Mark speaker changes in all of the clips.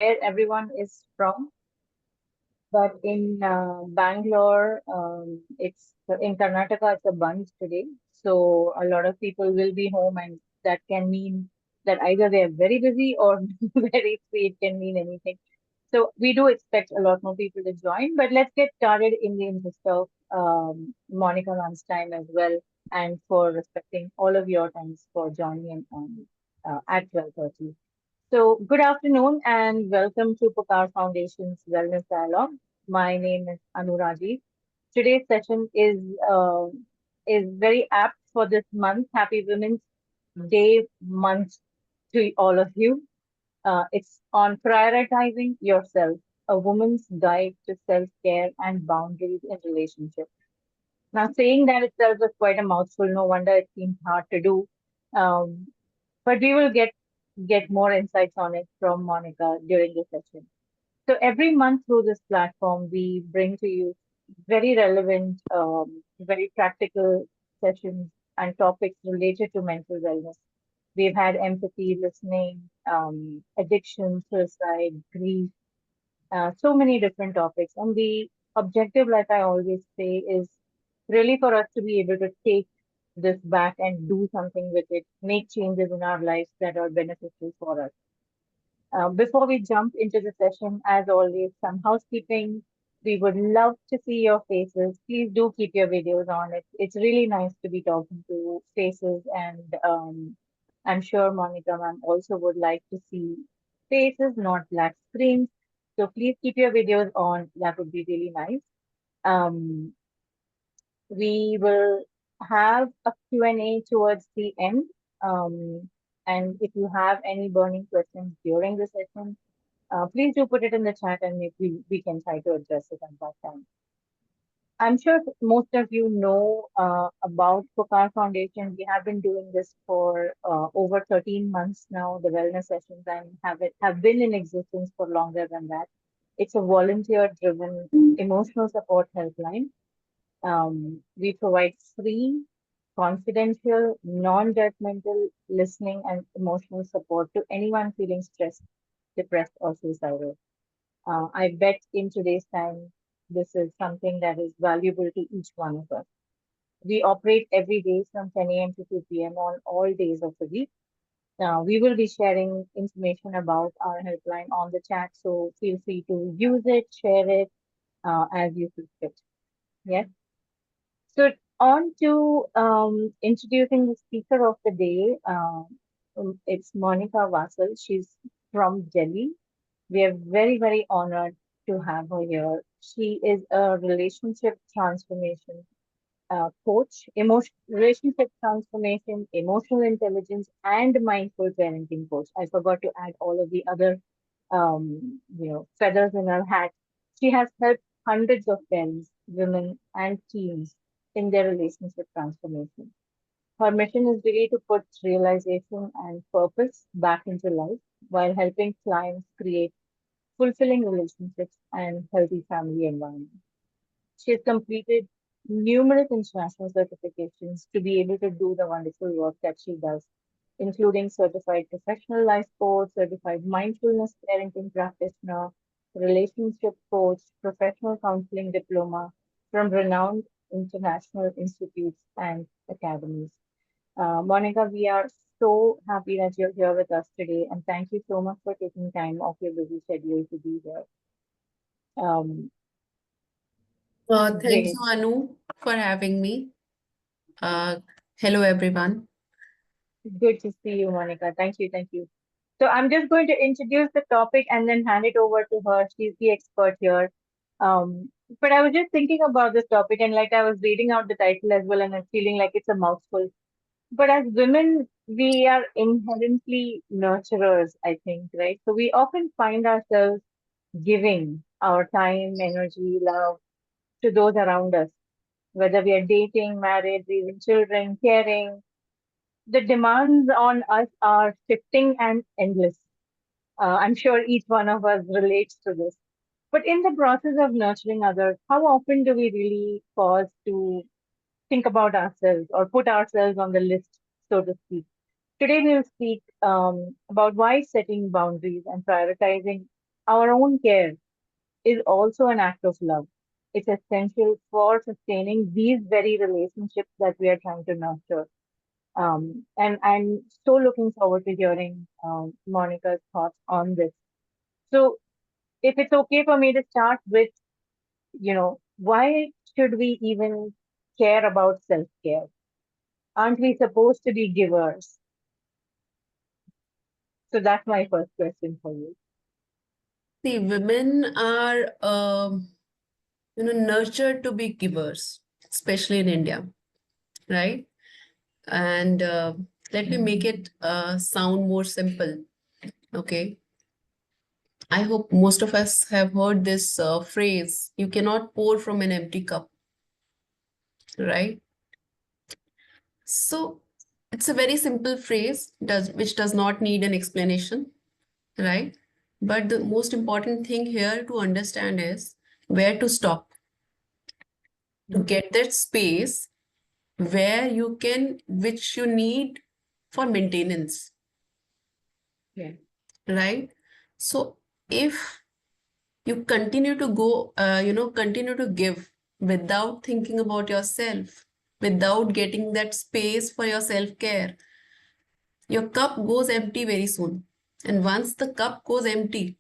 Speaker 1: where everyone is from, but in Bangalore, it's in Karnataka, it's a bunch today. So a lot of people will be home, and that can mean that either they are very busy or very free. It can mean anything. So we do expect a lot more people to join, but let's get started in the interest of Monica Van's time as well, and for respecting all of your times for joining in on at 12:30. So, good afternoon and welcome to Pokar Foundation's Wellness Dialogue. My name is Anuraji. Today's session is very apt for this month. Happy Women's Day month to all of you. It's on prioritizing yourself, a woman's guide to self-care and boundaries in relationships. Now, saying that itself is quite a mouthful. No wonder it seems hard to do. Um, but we will get more insights on it from Monica during the session. So every month through this platform, we bring to you very relevant, very practical sessions and topics related to mental wellness. We've had empathy, listening, addiction, suicide, grief, so many different topics. And the objective, like I always say, is really for us to be able to take this back and do something with it, make changes in our lives that are beneficial for us. Before we jump into the session, as always, some housekeeping. We would love to see your faces. Please do keep your videos on. It's really nice to be talking to faces, and I'm sure Monica ma'am also would like to see faces, not black screens. So please keep your videos on. That would be really nice. Um, we will have a Q&A towards the end. Um, and if you have any burning questions during the session, please do put it in the chat and maybe we can try to address it at that time. I'm sure most of you know about Pokar Foundation. We have been doing this for over 13 months now. The wellness sessions and have been in existence for longer than that. It's a volunteer-driven emotional support helpline. We provide free, confidential, non-judgmental listening and emotional support to anyone feeling stressed, depressed, or suicidal. I bet in today's time, this is something that is valuable to each one of us. We operate every day from 10 a.m. to 2 p.m. on all days of the week. We will be sharing information about our helpline on the chat, so feel free to use it, share it as you see fit. Yes. So on to introducing the speaker of the day. It's Monika Vasal. She's from Delhi. We are very, very honored to have her here. She is a relationship transformation coach, relationship transformation, emotional intelligence, and mindful parenting coach. I forgot to add all of the other, feathers in her hat. She has helped hundreds of parents, women, and teens in their relationship transformation. Her mission is really to put realization and purpose back into life while helping clients create fulfilling relationships and healthy family environment. She has completed numerous international certifications to be able to do the wonderful work that she does, including certified professional life coach, certified mindfulness parenting practitioner, relationship coach, professional counseling diploma from renowned international institutes and academies. Monica, we are so happy that you're here with us today, and thank you so much for taking time off your busy schedule to be here. Um,
Speaker 2: Thank you,
Speaker 1: Great.
Speaker 2: Anu, for having me. Uh, Hello, everyone.
Speaker 1: Good to see you, Monica. Thank you. Thank you. So I'm just going to introduce the topic and then hand it over to her. She's the expert here. But I was just thinking about this topic and like I was reading out the title as well and I'm feeling like it's a mouthful. But as women, we are inherently nurturers, I think, right? So we often find ourselves giving our time, energy, love to those around us, whether we are dating, married, raising children, caring. The demands on us are shifting and endless. I'm sure each one of us relates to this. But in the process of nurturing others, how often do we really pause to think about ourselves or put ourselves on the list, so to speak? Today we'll speak about why setting boundaries and prioritizing our own care is also an act of love. It's essential for sustaining these very relationships that we are trying to nurture. And I'm so looking forward to hearing Monica's thoughts on this. So, if it's okay for me to start with, why should we even care about self-care? Aren't we supposed to be givers? So that's my first question for you.
Speaker 2: See, women are, nurtured to be givers, especially in India, right? And let me make it sound more simple. Okay. I hope most of us have heard this phrase, you cannot pour from an empty cup, right? So it's a very simple phrase which does not need an explanation, right? But the most important thing here to understand is where to stop, to
Speaker 1: Mm.
Speaker 2: get that space where you can, which you need for maintenance,
Speaker 1: Yeah.
Speaker 2: right? So if you continue to go, continue to give without thinking about yourself, without getting that space for your self care, your cup goes empty very soon. And once the cup goes empty,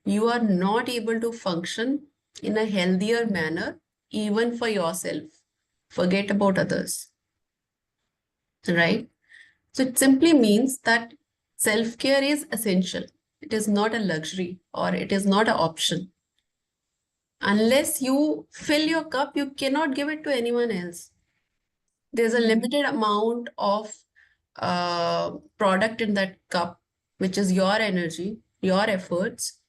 Speaker 2: you are not able to function in a healthier manner, even for yourself. Forget about others, right? So it simply means that self care is essential. It is not a luxury or it is not an option. Unless you fill your cup, you cannot give it to anyone else. There's a
Speaker 1: Mm.
Speaker 2: limited amount of product in that cup, which is your energy, your efforts.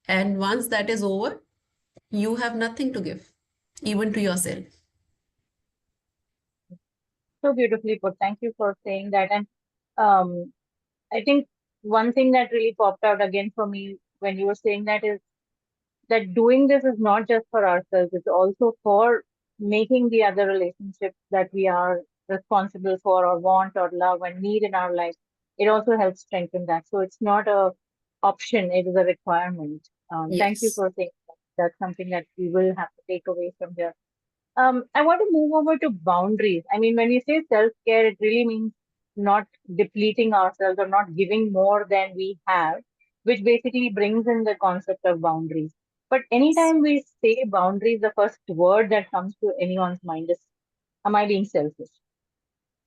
Speaker 2: And once that is over, you have nothing to give, even to yourself.
Speaker 1: So beautifully put. Thank you for saying that. And um, I think one thing that really popped out again for me when you were saying that is that doing this is not just for ourselves, it's also for making the other relationships that we are responsible for or want or love and need in our life. It also helps strengthen that. So it's not a option, it is a requirement. Thank you
Speaker 2: Yes.
Speaker 1: for saying that. That's something that we will have to take away from here. I want to move over to boundaries. I mean, when we say self-care, it really means not depleting ourselves or not giving more than we have, which basically brings in the concept of boundaries. But anytime we say boundaries, the first word that comes to anyone's mind is, am I being selfish?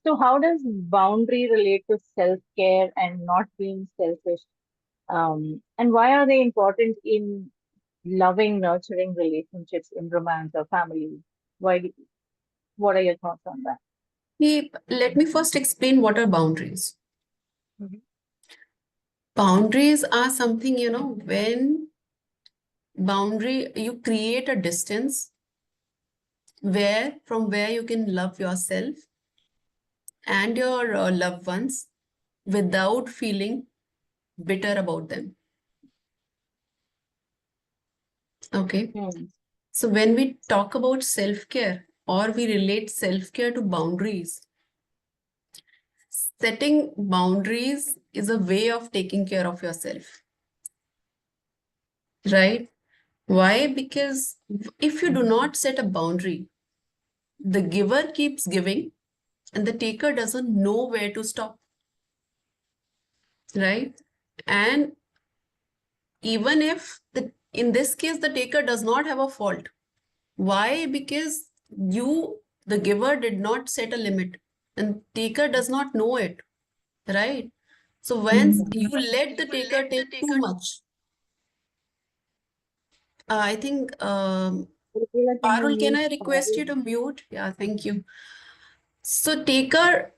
Speaker 1: So how does boundary relate to self-care and not being selfish? And why are they important in loving, nurturing relationships in romance or family? Why what are your thoughts on that?
Speaker 2: Let me first explain what are boundaries.
Speaker 1: Mhm.
Speaker 2: Boundaries are something, when you create a distance where you can love yourself and your loved ones without feeling bitter about them. Okay.
Speaker 1: Hmm.
Speaker 2: So when we talk about self-care or we relate self-care to boundaries, setting boundaries is a way of taking care of yourself, right? Why? Because if you do not set a boundary, the giver keeps giving and the taker doesn't know where to stop, right? And even if in this case the taker does not have a fault. Why? Because the giver did not set a limit and taker does not know it, right? So once
Speaker 1: Yeah.
Speaker 2: you let the taker take too much, I think,
Speaker 1: Priscilla, can you
Speaker 2: Parul, can
Speaker 1: mute
Speaker 2: I request
Speaker 1: Parul?
Speaker 2: you to mute? Yeah, thank you. So taker,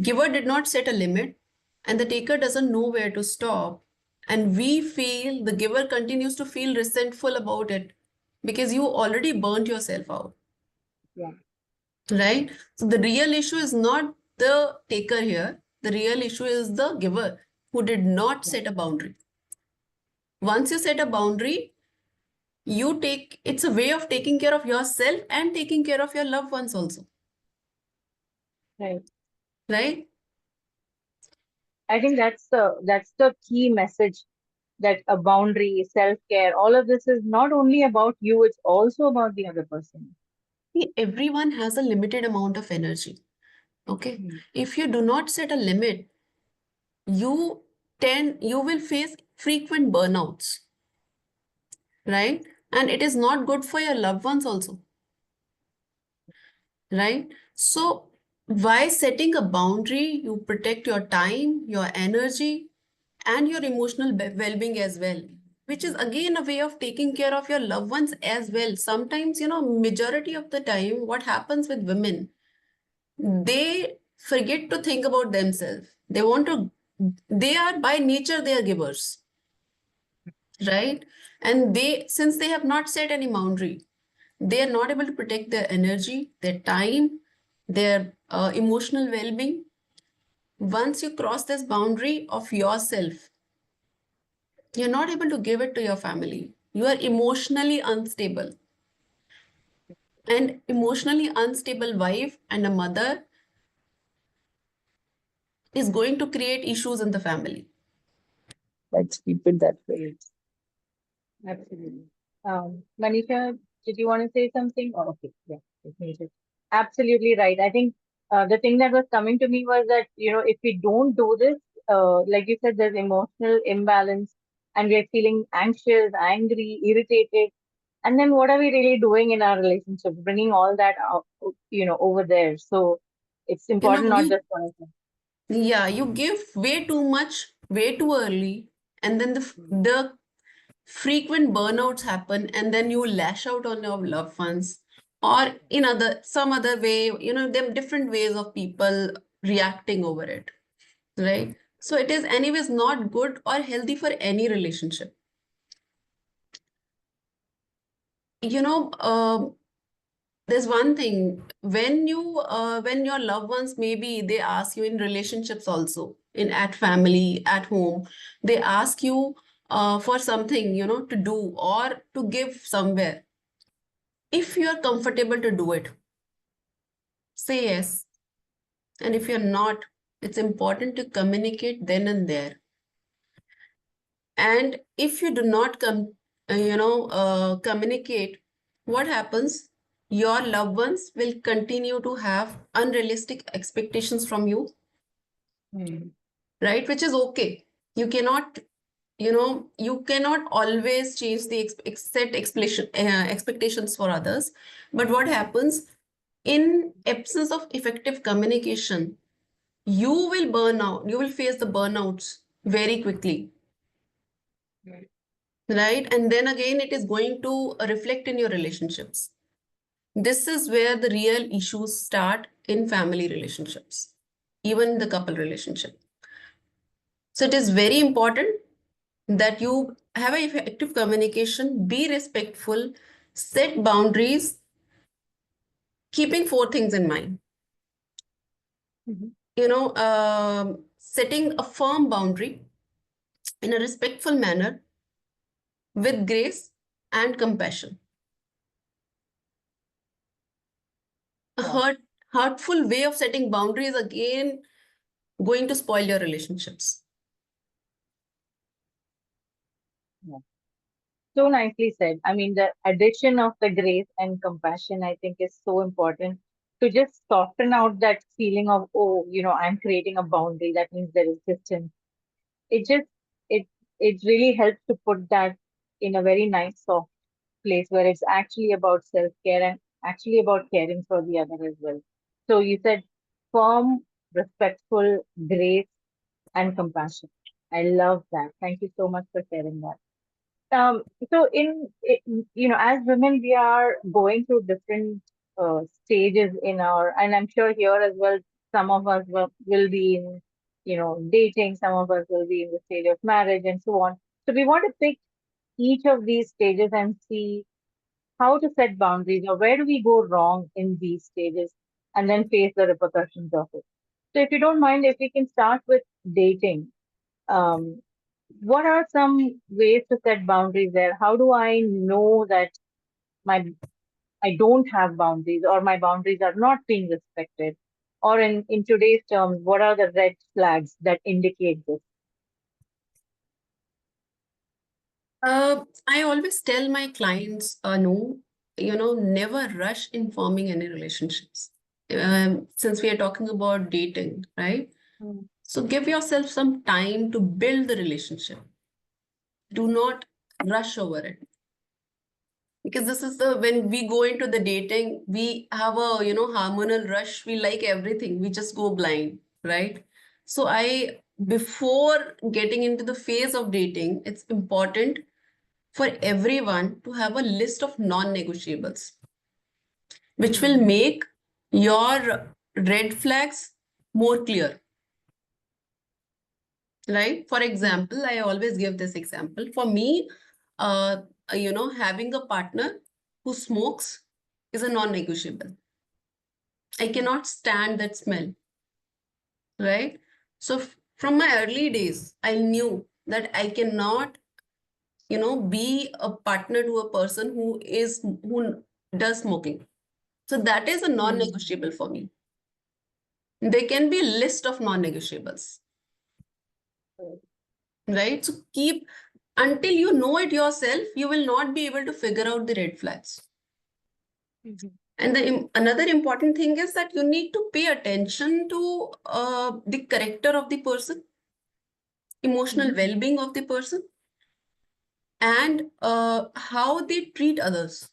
Speaker 2: giver did not set a limit and the taker doesn't know where to stop. And the giver continues to feel resentful about it because you already burnt yourself out,
Speaker 1: Yeah.
Speaker 2: right? So the real issue is not the taker here. The real issue is the giver who did not
Speaker 1: Yeah.
Speaker 2: set a boundary. Once you set a boundary, it's a way of taking care of yourself and taking care of your loved ones also,
Speaker 1: Right.
Speaker 2: right?
Speaker 1: I think that's the key message that a boundary, self-care, all of this is not only about you, it's also about the other person.
Speaker 2: See, everyone has a limited amount of energy. Okay.
Speaker 1: Hmm.
Speaker 2: If you do not set a limit, you you will face frequent burnouts, right? And it is not good for your loved ones also, right? So by setting a boundary, you protect your time, your energy, and your emotional well-being as well, which is again a way of taking care of your loved ones as well. Sometimes, majority of the time, what happens with women, they forget to think about themselves. They are by nature, they are givers, right? And since they have not set any boundary, they are not able to protect their energy, their time, their emotional well-being. Once you cross this boundary of yourself, you're not able to give it to your family. You are emotionally unstable. And emotionally unstable wife and a mother is going to create issues in the family.
Speaker 1: Let's keep it that way. Absolutely. Manisha, did you want to say something? Oh, okay, yeah, let me just- absolutely right. I think the thing that was coming to me was that, if we don't do this, like you said, there's emotional imbalance and we're feeling anxious, angry, irritated. And then what are we really doing in our relationship? Bringing all that out, over there. So it's important not
Speaker 2: You
Speaker 1: just one thing.
Speaker 2: Yeah, you give way too much, way too early, and then the frequent burnouts happen, and then you lash out on your loved ones, or in some other way, there are different ways of people reacting over it, right? So it is anyways not good or healthy for any relationship. You know, there's one thing when your loved ones, maybe they ask you in relationships also, in at family, at home, they ask you for something, to do or to give somewhere. If you are comfortable to do it, say yes. And if you're not, it's important to communicate then and there. And if you do not communicate, what happens? Your loved ones will continue to have unrealistic expectations from you,
Speaker 1: Hmm.
Speaker 2: right? Which is okay. You cannot, you cannot always change the set expectations for others. But what happens in absence of effective communication? You will burn out. You will face the burnouts very quickly,
Speaker 1: Right.
Speaker 2: right? And then again, it is going to reflect in your relationships. This is where the real issues start in family relationships, even the couple relationship. So it is very important that you have an effective communication, be respectful, set boundaries, keeping four things in mind.
Speaker 1: Mhm.
Speaker 2: Setting a firm boundary in a respectful manner with grace and compassion. A
Speaker 1: Yeah.
Speaker 2: hurtful way of setting boundaries again going to spoil your relationships.
Speaker 1: Yeah. So nicely said. I mean, the addition of the grace and compassion, I think, is so important to just soften out that feeling of, oh, I'm creating a boundary. That means there is distance. It just, it, it really helps to put that in a very nice, soft place where it's actually about self-care and actually about caring for the other as well. So you said firm, respectful, grace, and compassion. I love that. Thank you so much for sharing that. Um, so as women, we are going through different stages in our, and I'm sure here as well, some of us will be in, dating, some of us will be in the stage of marriage and so on. So we want to pick each of these stages and see how to set boundaries or where do we go wrong in these stages and then face the repercussions of it. So if you don't mind, if we can start with dating, um, what are some ways to set boundaries there? How do I know that my I don't have boundaries or my boundaries are not being respected? Or in today's terms, what are the red flags that indicate this?
Speaker 2: I always tell my clients, no, never rush in forming any relationships. Since we are talking about dating, right?
Speaker 1: Mm.
Speaker 2: So give yourself some time to build the relationship. Do not rush over it. Because this is the when we go into the dating, we have a hormonal rush. We like everything. We just go blind, right? So before getting into the phase of dating, it's important for everyone to have a list of non-negotiables, which will
Speaker 1: Mm.
Speaker 2: make your red flags more clear, right? For
Speaker 1: Mm.
Speaker 2: example, I always give this example. For me, uh, having a partner who smokes is a non-negotiable. I cannot stand that smell, right? So from my early days, I knew that I cannot, be a partner to a person who does smoking. So that is a
Speaker 1: Mm.
Speaker 2: non-negotiable for me. There can be a list of non-negotiables,
Speaker 1: Right.
Speaker 2: right? So keep until you know it yourself, you will not be able to figure out the red flags.
Speaker 1: Mhm.
Speaker 2: And another important thing is that you need to pay attention to the character of the person, emotional
Speaker 1: Mhm.
Speaker 2: well-being of the person, and how they treat others.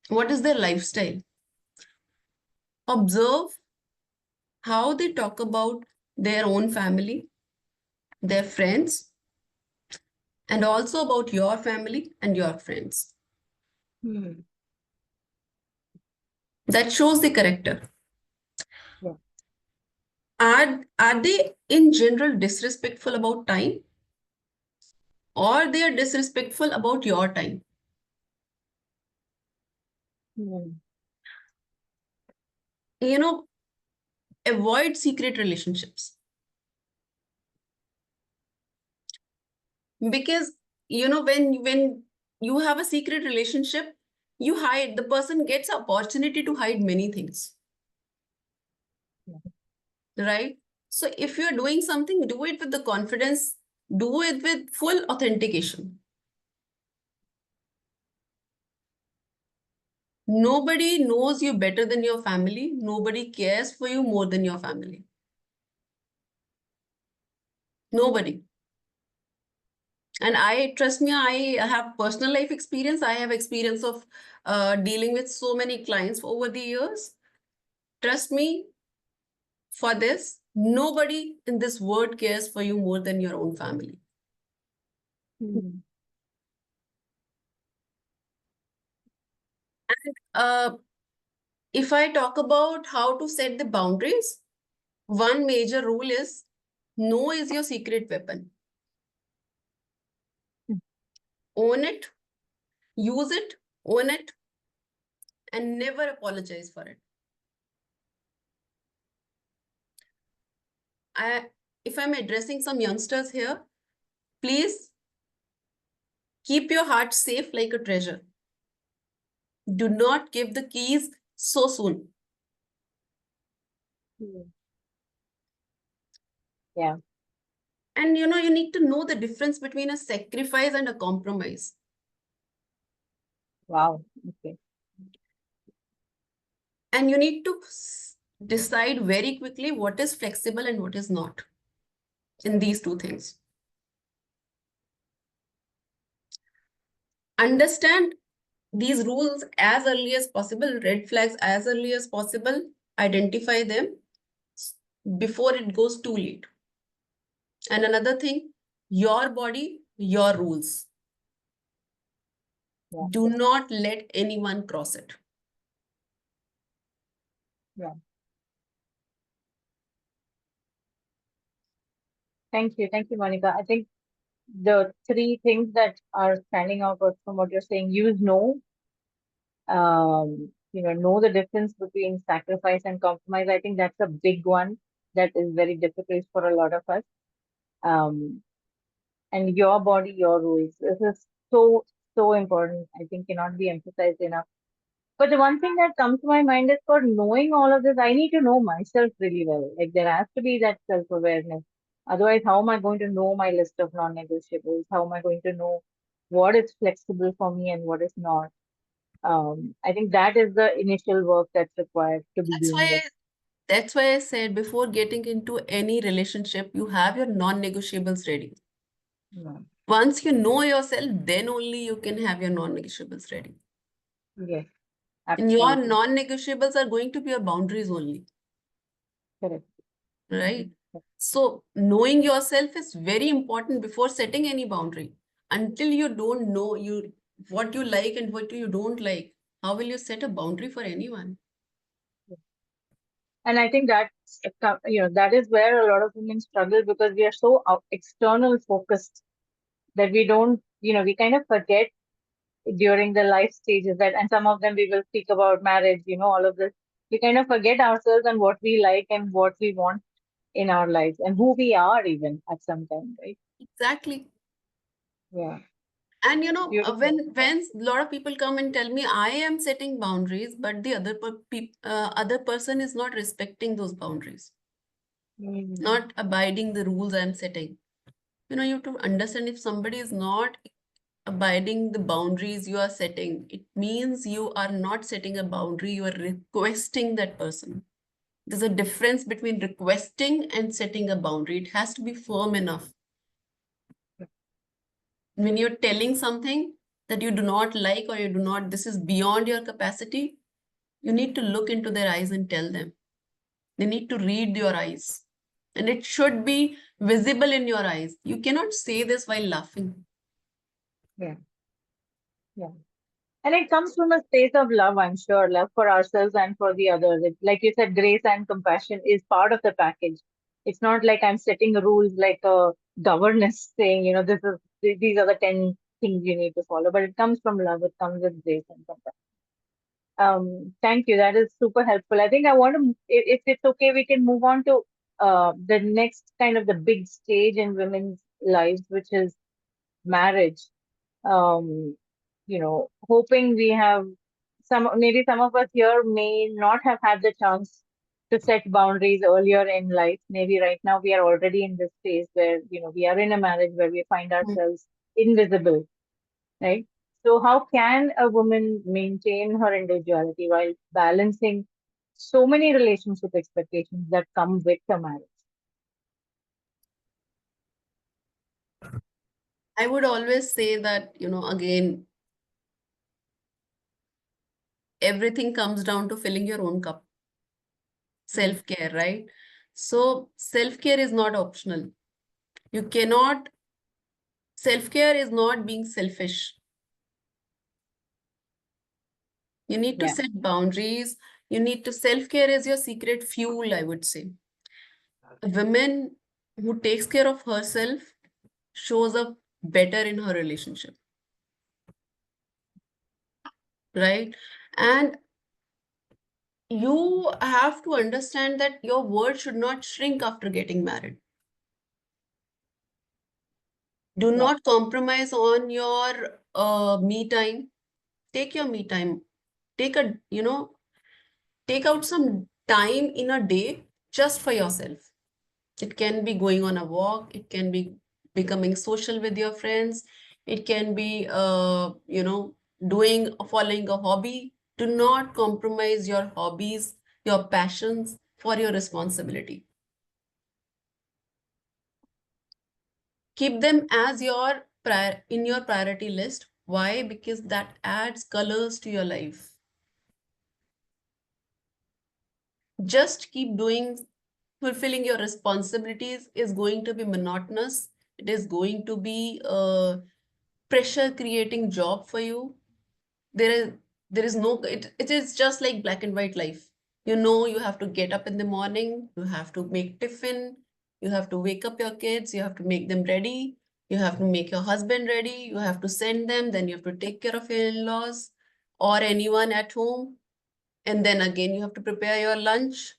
Speaker 2: What is their lifestyle? Observe how they talk about their own family, their friends, and also about your family and your friends.
Speaker 1: Mm.
Speaker 2: That shows the character.
Speaker 1: Yeah.
Speaker 2: Are they in general disrespectful about time, or they are disrespectful about your time?
Speaker 1: Mm.
Speaker 2: You know, avoid secret relationships because when you have a secret relationship, you hide. The person gets opportunity to hide many things,
Speaker 1: Yeah.
Speaker 2: right? So if you're doing something, do it with the confidence, do it with full authentication. Nobody knows you better than your family. Nobody cares for you more than your family. Nobody. And I trust me, I have personal life experience. I have experience of dealing with so many clients over the years. Trust me, for this, nobody in this world cares for you more than your own family.
Speaker 1: Mm.
Speaker 2: Uh, if I talk about how to set the boundaries, one major rule is no is your secret weapon.
Speaker 1: Mm.
Speaker 2: Own it, use it, own it, and never apologize for it. I, if I'm addressing some youngsters here, please keep your heart safe like a treasure. Do not give the keys so soon.
Speaker 1: Mm. Yeah.
Speaker 2: And you need to know the difference between a sacrifice and a compromise.
Speaker 1: Wow. Okay.
Speaker 2: And you need to decide very quickly what is flexible and what is not in these two things. Understand these rules as early as possible, red flags as early as possible, identify them before it goes too late. And another thing, your body, your rules.
Speaker 1: Yeah.
Speaker 2: Do not let anyone cross it.
Speaker 1: Yeah. Thank you. Thank you, Monica. I think the three things that are standing out from what you're saying, use no, know the difference between sacrifice and compromise. I think that's a big one that is very difficult for a lot of us. Um, and your body, your rules. This is so, so important. I think cannot be emphasized enough. But the one thing that comes to my mind is for knowing all of this, I need to know myself really well. Like there has to be that self-awareness. Otherwise, how am I going to know my list of non-negotiables? How am I going to know what is flexible for me and what is not? I think that is the initial work that's required to be
Speaker 2: That's
Speaker 1: doing
Speaker 2: why
Speaker 1: this.
Speaker 2: that's why I said before getting into any relationship, you have your non-negotiables ready.
Speaker 1: Yeah.
Speaker 2: Once you know yourself, then only you can have your non-negotiables ready.
Speaker 1: Yes,
Speaker 2: And your
Speaker 1: absolutely.
Speaker 2: non-negotiables are going to be your boundaries only,
Speaker 1: Correct.
Speaker 2: right? So knowing yourself is very important before setting any boundary. Until you don't know what you like and what you don't like, how will you set a boundary for anyone?
Speaker 1: And I think that's, that is where a lot of women struggle because we are so external focused that we don't, we kind of forget during the life stages that, and some of them we will speak about marriage, all of this. We kind of forget ourselves and what we like and what we want in our lives and who we are even at some time, right?
Speaker 2: Exactly.
Speaker 1: Yeah,
Speaker 2: And
Speaker 1: beautiful.
Speaker 2: when a lot of people come and tell me I am setting boundaries, but the other person is not respecting those boundaries,
Speaker 1: Mm,
Speaker 2: not abiding the rules I'm setting. You have to understand if somebody is not abiding the boundaries you are setting, it means you are not setting a boundary, you are requesting that person. There's a difference between requesting and setting a boundary. It has to be firm enough. When you're telling something that you do not like or you do not, this is beyond your capacity, you need to look into their eyes and tell them. They need to read your eyes. And it should be visible in your eyes. You cannot say this while laughing.
Speaker 1: yeah, yeah. And it comes from a space of love, I'm sure, love for ourselves and for the others. Like you said, grace and compassion is part of the package. It's not like I'm setting rules like a governess saying, these are the 10 things you need to follow, but it comes from love. It comes with grace and compassion. Thank you. That is super helpful. I think I want to, if it's okay, we can move on to the next kind of the big stage in women's lives, which is marriage. um, Hoping we have maybe some of us here may not have had the chance to set boundaries earlier in life. Maybe right now we are already in this phase where, we are in a marriage where we find ourselves invisible, right? So how can a woman maintain her individuality while balancing so many relationship expectations that come with a marriage?
Speaker 2: I would always say that, again, everything comes down to filling your own cup.
Speaker 1: Mm.
Speaker 2: Self-care, right? So self-care is not optional. You cannot, self-care is not being selfish. You need to
Speaker 1: Yeah,
Speaker 2: set boundaries. You need to, self-care is your secret fuel, I would say. A woman who takes care of herself shows up better in her relationship, right? And you have to understand that your world should not shrink after getting married. Do
Speaker 1: yeah,
Speaker 2: not compromise on your me time. Take your me time. Take a, take out some time in a day just for yourself. It can be going on a walk, it can be becoming social with your friends, it can be, following a hobby. Do not compromise your hobbies, your passions for your responsibility. Keep them as your in your priority list. Why? Because that adds colors to your life. Just keep doing, fulfilling your responsibilities is going to be monotonous. It is going to be a pressure creating job for you. There is no, it is just like black and white life. You have to get up in the morning, you have to make tiffin, you have to wake up your kids, you have to make them ready, you have to make your husband ready, you have to send them, then you have to take care of your in-laws or anyone at home, and then again you have to prepare your lunch,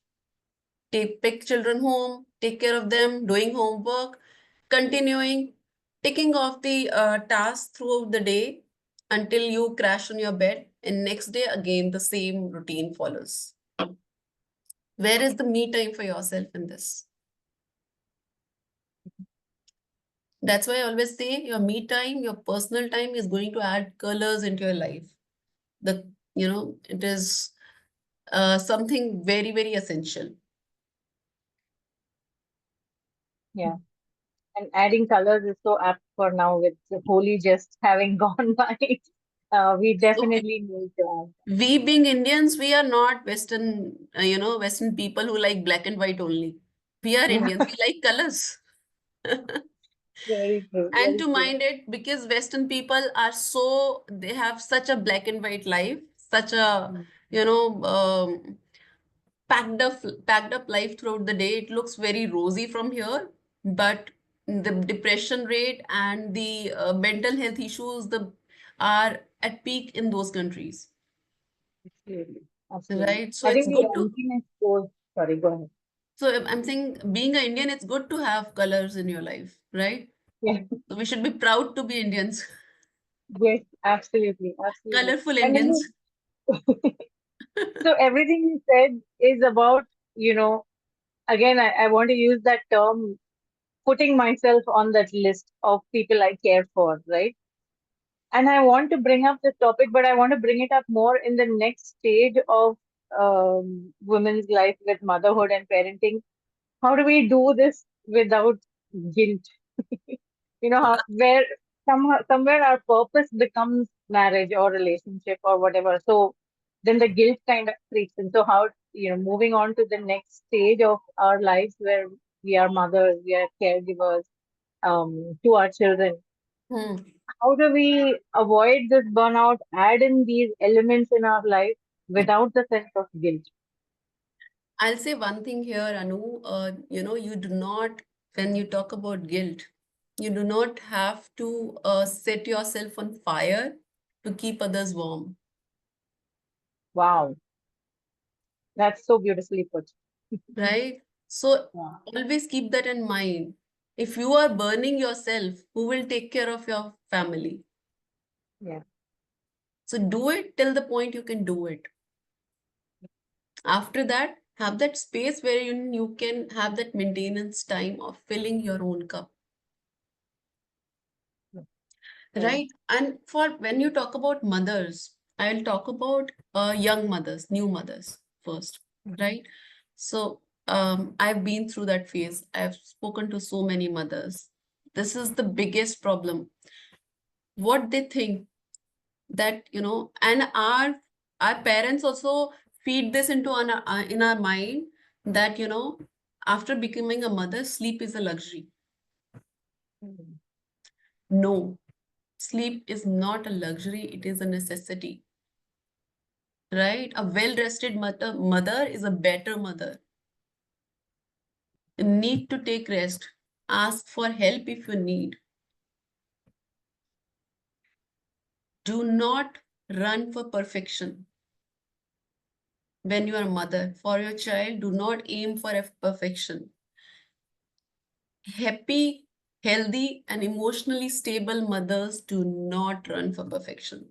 Speaker 2: pick children home, take care of them, doing homework, continuing, ticking off the tasks throughout the day until you crash on your bed, and next day again the same routine follows. Where is the me time for yourself in this? That's why I always say your me time, your personal time is going to add colors into your life. The, it is something very, very essential.
Speaker 1: Yeah. And adding colors is so apt for now with the Holi just having gone by. We
Speaker 2: So
Speaker 1: definitely need to add.
Speaker 2: we being Indians, we are not Western, Western people who like black and white only. We are
Speaker 1: Yeah,
Speaker 2: Indians. We like colors.
Speaker 1: very true,
Speaker 2: And
Speaker 1: very
Speaker 2: to
Speaker 1: true.
Speaker 2: mind it, because Western people are so, they have such a black and white life, such a,
Speaker 1: Mm.
Speaker 2: you know, packed up life throughout the day. It looks very rosy from here, but the depression rate and the mental health issues are at peak in those countries,
Speaker 1: Absolutely, absolutely.
Speaker 2: right? So
Speaker 1: I
Speaker 2: it's
Speaker 1: think the
Speaker 2: good to.
Speaker 1: emptiness goes. Sorry, go ahead.
Speaker 2: So I'm saying, being an Indian, it's good to have colors in your life, right?
Speaker 1: Yeah,
Speaker 2: So we should be proud to be Indians,
Speaker 1: yes, absolutely, absolutely.
Speaker 2: colorful
Speaker 1: And then
Speaker 2: Indians.
Speaker 1: so everything you said is about, you know, again, I want to use that term, putting myself on that list of people I care for, right? And I want to bring up this topic, but I want to bring it up more in the next stage of women's life with motherhood and parenting. How do we do this without guilt? You know, where somewhere our purpose becomes marriage or relationship or whatever. So then the guilt kind of creeps in. So how, moving on to the next stage of our lives where we are mothers, we are caregivers to our children.
Speaker 2: Hmm.
Speaker 1: How do we avoid this burnout, add in these elements in our life without the sense of guilt?
Speaker 2: I'll say one thing here, Anu. You do not, when you talk about guilt, you do not have to set yourself on fire to keep others warm,
Speaker 1: Wow, that's so beautifully put.
Speaker 2: right? So
Speaker 1: Yeah,
Speaker 2: always keep that in mind. If you are burning yourself, who will take care of your family?
Speaker 1: yeah,
Speaker 2: So do it till the point you can do it. After that, have that space where you can have that maintenance time of filling your own cup.
Speaker 1: yeah, right.
Speaker 2: Right. And for when you talk about mothers, I'll talk about young mothers, new mothers first,
Speaker 1: Mhm.
Speaker 2: right? So I've been through that phase. I've spoken to so many mothers. This is the biggest problem. What they think that, and our parents also feed this into in our mind that, after becoming a mother, sleep is a luxury.
Speaker 1: Mhm.
Speaker 2: No, sleep is not a luxury, it is a necessity. Right? A well-rested mother is a better mother. You need to take rest. Ask for help if you need. Do not run for perfection when you are a mother. For your child, do not aim for perfection. Happy, healthy, and emotionally stable mothers do not run for perfection.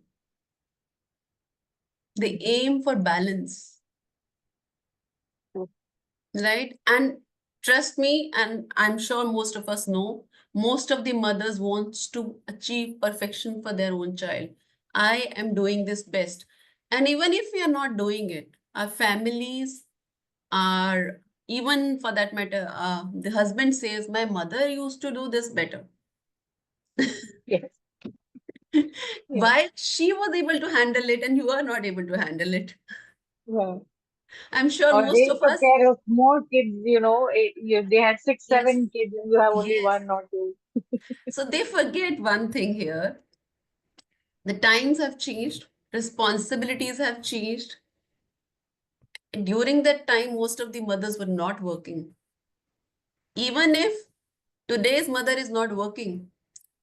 Speaker 2: They
Speaker 1: Mhm.
Speaker 2: aim for balance.
Speaker 1: True.
Speaker 2: Right? And trust me, and I'm sure most of us know, most of the mothers wants to achieve perfection for their own child. I am doing this best. And even if we are not doing it, our families are, even for that matter, the husband says, my mother used to do this better.
Speaker 1: Yes, yes.
Speaker 2: Why she was able to handle it and you are not able to handle it.
Speaker 1: Yeah.
Speaker 2: I'm sure
Speaker 1: Or
Speaker 2: most
Speaker 1: they
Speaker 2: of
Speaker 1: took
Speaker 2: us,
Speaker 1: care of more kids, they had six,
Speaker 2: yes,
Speaker 1: 7 kids, and you have only
Speaker 2: yes.
Speaker 1: one or two.
Speaker 2: So they forget one thing here. The times have changed, responsibilities have changed. During that time, most of the mothers were not working. Even if today's mother is not working,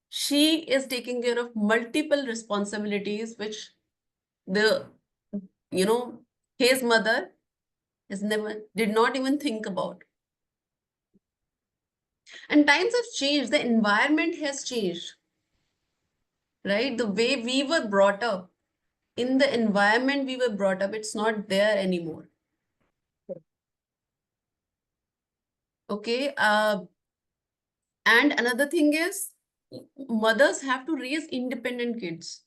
Speaker 2: she is taking care of multiple responsibilities, which the, you know, his mother has never, did not even think about. And times have changed, the environment has changed, right? The way we were brought up, in the environment we were brought up, it's not there anymore. Okay. And another thing is, Mothers have to raise independent kids.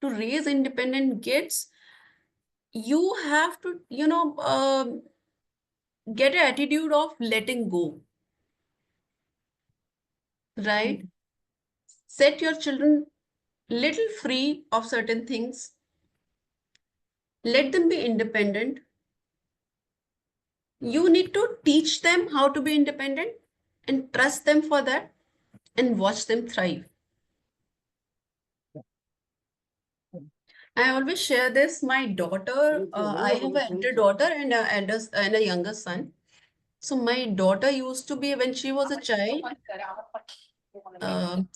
Speaker 2: To raise independent kids, you have to, get an attitude of letting go, right?
Speaker 1: Mhm.
Speaker 2: Set your children little free of certain things. Let them be independent. You need to teach them how to be independent and trust them for that and watch them thrive. I always share this. My daughter, I have an elder daughter and and a younger son. So my daughter used to be, when she was a child, um,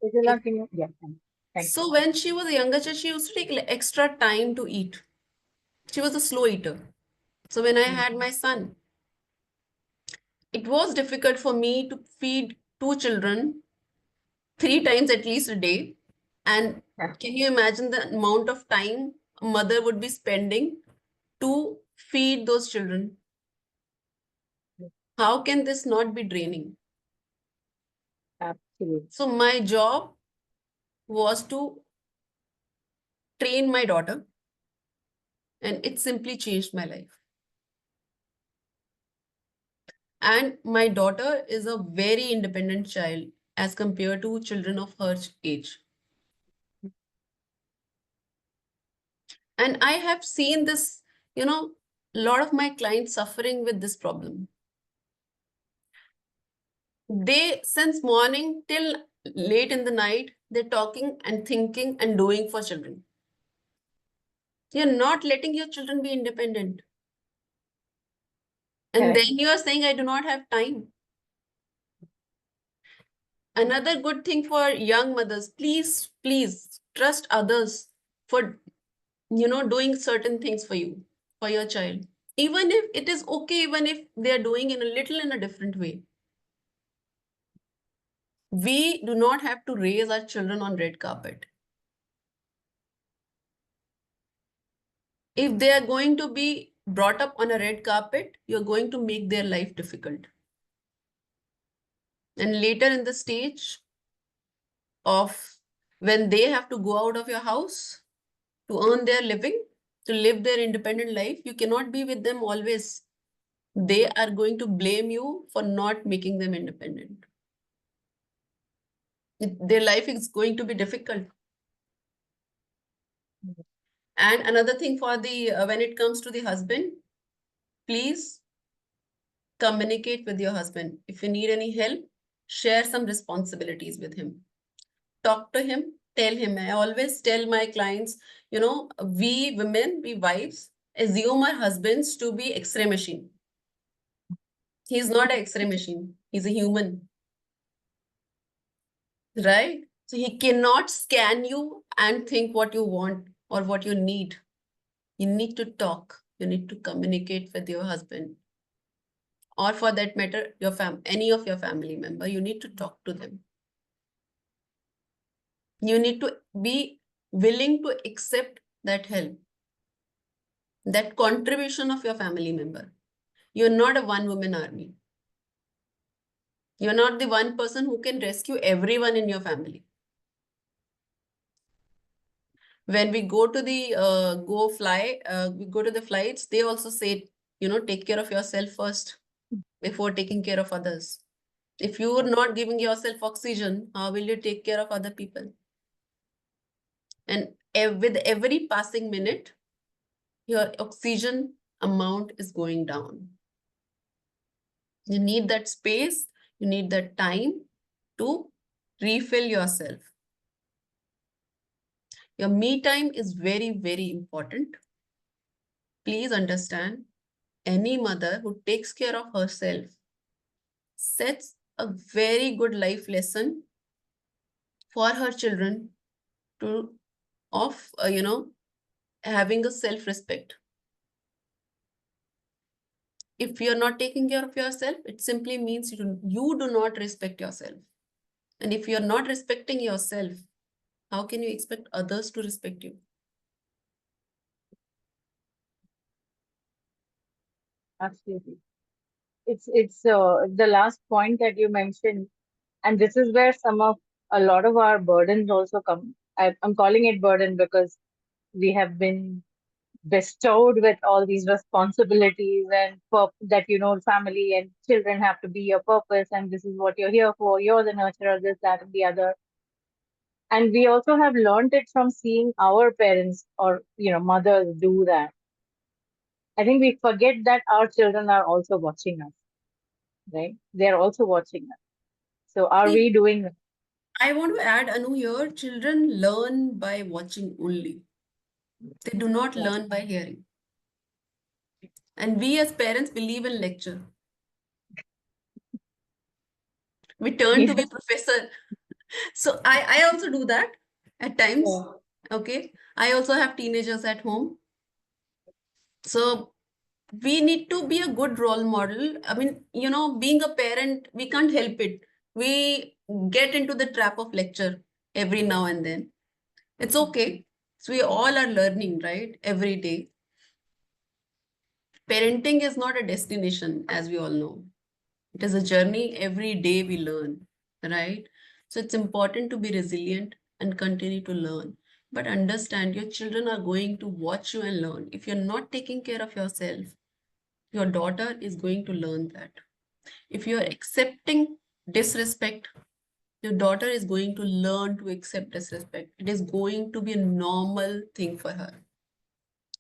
Speaker 1: Ujala, can you? Yeah, thank you.
Speaker 2: so when she was a younger child, she used to take extra time to eat. She was a slow eater. So when I
Speaker 1: Mm.
Speaker 2: had my son, it was difficult for me to feed two children 3 times at least a day. And
Speaker 1: Yeah.
Speaker 2: can you imagine the amount of time a mother would be spending to feed those children? How can this not be draining?
Speaker 1: Absolutely.
Speaker 2: So my job was to train my daughter, and it simply changed my life. And my daughter is a very independent child as compared to children of her age. And I have seen this, a lot of my clients suffering with this problem. They, since morning till late in the night, they're talking and thinking and doing for children. You're not letting your children be independent. And
Speaker 1: Correct.
Speaker 2: then you are saying, I do not have time. Another good thing for young mothers, please, please trust others for, doing certain things for you, for your child. Even if it is okay, even if they're doing in a little in a different way. We do not have to raise our children on red carpet. If they are going to be brought up on a red carpet, you're going to make their life difficult. And later in the stage of when they have to go out of your house to earn their living, to live their independent life, you cannot be with them always. They are going to blame you for not making them independent. Their life is going to be difficult.
Speaker 1: Mm.
Speaker 2: And another thing for the when it comes to the husband, please communicate with your husband. If you need any help, share some responsibilities with him. Talk to him, tell him. I always tell my clients, we women, we wives, assume our husbands to be X-ray machine. He's not an X-ray machine. He's a human, right? So he cannot scan you and think what you want or what you need. You need to talk. You need to communicate with your husband, or for that matter, any of your family member. You need to talk to them. You need to be willing to accept that help, that contribution of your family member. You're not a one woman army. You're not the one person who can rescue everyone in your family. When we go to the we go to the flights, they also say, take care of yourself first before taking care of others. If you're not giving yourself oxygen, how will you take care of other people? And with every passing minute, your oxygen amount is going down. You need that space, you need that time to refill yourself. Your me time is very, very important. Please understand, any mother who takes care of herself sets a very good life lesson for her children to of having a self respect. If you're not taking care of yourself, it simply means you do not respect yourself. And if you're not respecting yourself, how can you expect others to respect you?
Speaker 1: Absolutely. It's the last point that you mentioned, and this is where some of a lot of our burdens also come. I'm calling it burden because we have been bestowed with all these responsibilities and that family and children have to be your purpose, and this is what you're here for. You're the nurturer, this, that, and the other. And we also have learned it from seeing our parents or mothers do that. I think we forget that our children are also watching us, right? They're also watching us. So are
Speaker 2: See,
Speaker 1: we doing that?
Speaker 2: I want to add, Anu, here, children learn by watching only. They do not
Speaker 1: Yeah.
Speaker 2: learn by hearing. And we as parents believe in lecture. We turn to be
Speaker 1: Yes.
Speaker 2: professor. So I also do that at times.
Speaker 1: Yeah.
Speaker 2: Okay. I also have teenagers at home. So we need to be a good role model. I mean, being a parent, we can't help it. We get into the trap of lecture every now and then. It's okay. So we all are learning, right? Every day. Parenting is not a destination, as we all know. It is a journey. Every day we learn, right? So it's important to be resilient and continue to learn. But understand your children are going to watch you and learn. If you're not taking care of yourself, your daughter is going to learn that. If you're
Speaker 1: Yes.
Speaker 2: accepting disrespect, your daughter is going to learn to accept disrespect. It is going to be a normal thing for her.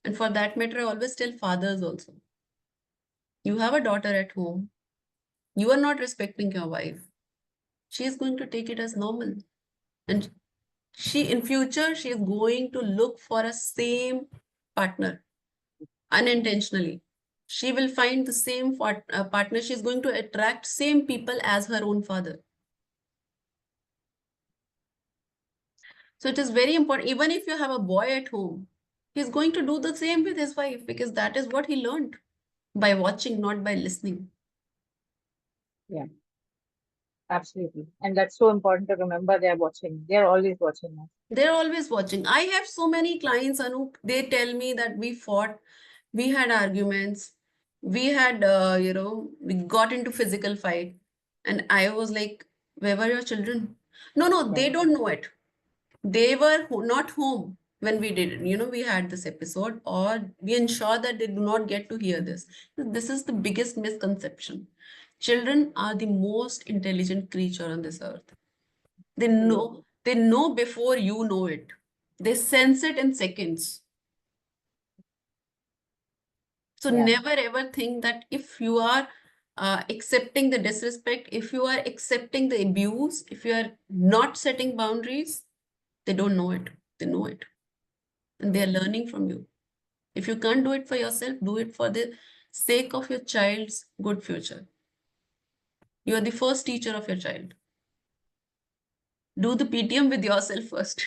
Speaker 2: And for that matter, I always tell fathers also, you have a daughter at home, you are not respecting your wife. She is going to take it as normal. And she, in future, she is going to look for a same partner unintentionally. She will find the same partner. She is going to attract same people as her own father. So it is very important. Even if you have a boy at home, he's going to do the same with his wife because that is what he learned by watching, not by listening.
Speaker 1: Yeah. Absolutely. And that's so important to remember. They're watching. They're always watching us.
Speaker 2: They're always watching. I have so many clients, Anu, they tell me that we fought, we had arguments, we had, we got into physical fight. And I was like, where were your children? No, no,
Speaker 1: Yeah.
Speaker 2: they don't know it. They were not home when we did it. We had this episode, or we ensure that they do not get to hear this. This is the biggest misconception. Children are the most intelligent creature on this earth. They
Speaker 1: Absolutely.
Speaker 2: know, they know before you know it. They sense it in seconds. So
Speaker 1: Yeah.
Speaker 2: never ever think that if you are accepting the disrespect, if you are accepting the abuse, if you are not setting boundaries, they don't know it. They know it. And they are
Speaker 1: Yes.
Speaker 2: learning from you. If you can't do it for yourself, do it for the sake of your child's good future. You are the first teacher of your child. Do the PTM with yourself first.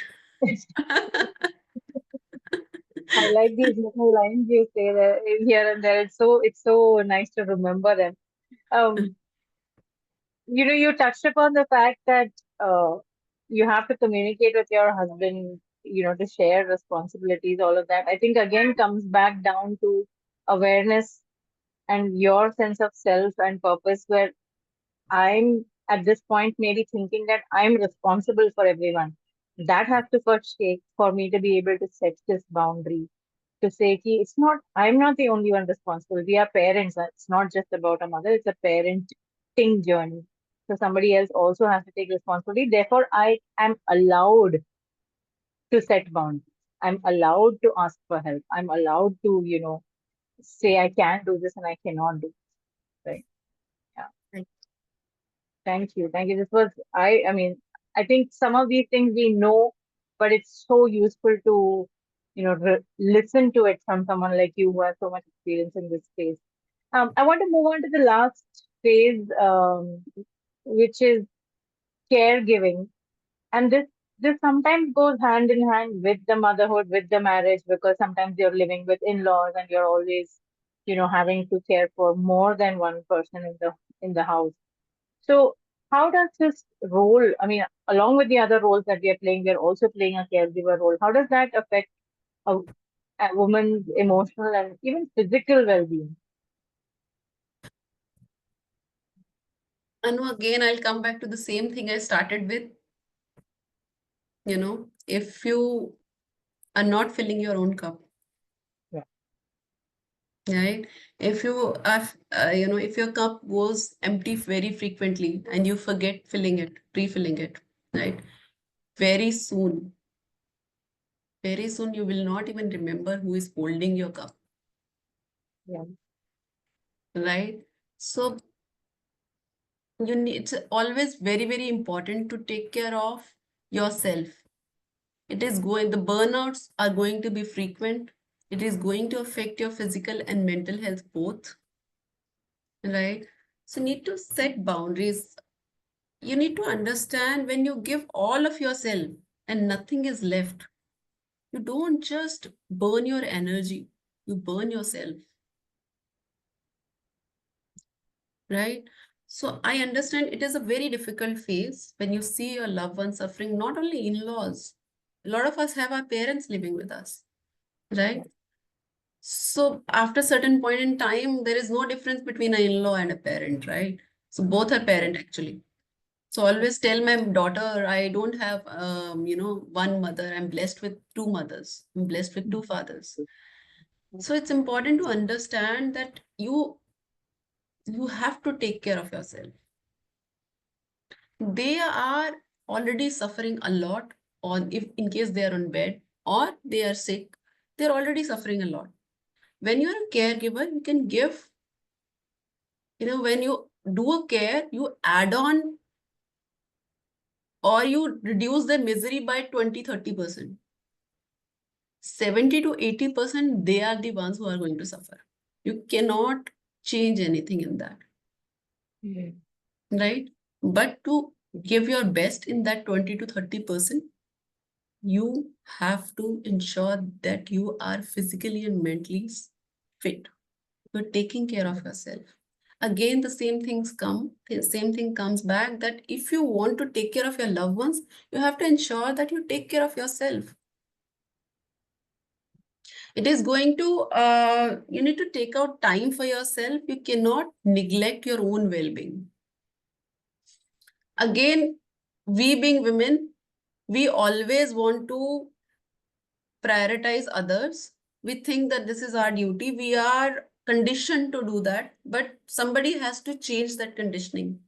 Speaker 1: I like these little lines you say there here and there. It's so nice to remember them. Um, you touched upon the fact that uh, you have to communicate with your husband, to share responsibilities, all of that. I think again comes back down to awareness and your sense of self and purpose, where I'm at this point maybe thinking that I'm responsible for everyone. That has to first take for me to be able to set this boundary, to say ki it's not, I'm not the only one responsible. We are parents. It's not just about a mother, it's a parenting journey. So somebody else also has to take responsibility. Therefore, I am allowed to set boundaries. I'm allowed to ask for help. I'm allowed to, say I can do this and I cannot do this. Right. Yeah. Thank you. Thank you. This was, I mean, I think some of these things we know, but it's so useful to, listen to it from someone like you who has so much experience in this space. I want to move on to the last phase, which is caregiving. And this sometimes goes hand in hand with the motherhood, with the marriage, because sometimes you're living with in-laws and you're always, having to care for more than one person in the house. So, how does this role, I mean, along with the other roles that we are playing, we are also playing a caregiver role. How does that affect a, a woman's emotional and even physical well-being?
Speaker 2: Anu, again, I'll come back to the same thing I started with. if you are not filling your own cup,
Speaker 1: Yeah.
Speaker 2: right? If you are, if your cup goes empty very frequently and you forget filling it, refilling it, right? Very soon, very soon you will not even remember who is holding your cup,
Speaker 1: Yeah.
Speaker 2: right? So you need, it's always very, very important to take care of yourself. It is going, the burnouts are going to be frequent. It is going to affect your physical and mental health both, right? So you need to set boundaries. You need to understand when you give all of yourself and nothing is left, you don't just burn your energy, you burn yourself, right? So I understand it is a very difficult phase when you see your loved ones suffering, not only in-laws. A lot of us have our parents living with us, right?
Speaker 1: Yeah.
Speaker 2: So after certain point in time, there is no difference between an in-law and a parent, right? So both are
Speaker 1: Yeah.
Speaker 2: parent actually. So I always tell my daughter, I don't have, one mother. I'm blessed with two mothers. I'm blessed with two fathers. So it's important to understand that you have to take care of yourself. They are already suffering a lot on, if in case they are on bed or they are sick, they're already suffering a lot. When you're a caregiver, you can give, when you do a care, you add on or you reduce the misery by 20-30%. 70 to 80%, they are the ones who are going to suffer. You cannot change anything in that,
Speaker 1: Mm.
Speaker 2: right? But to give your best in that 20 to 30%, you have to ensure that you are physically and mentally fit. You're taking care of yourself. Again, the same things come, the same thing comes back that if you want to take care of your loved ones, you have to ensure that you take care of yourself. It is going to, you need to take out time for yourself. You cannot neglect your own well-being. Again, we being women, we always want to prioritize others. We think that this is our duty. We are conditioned to do that, but somebody has to change that conditioning.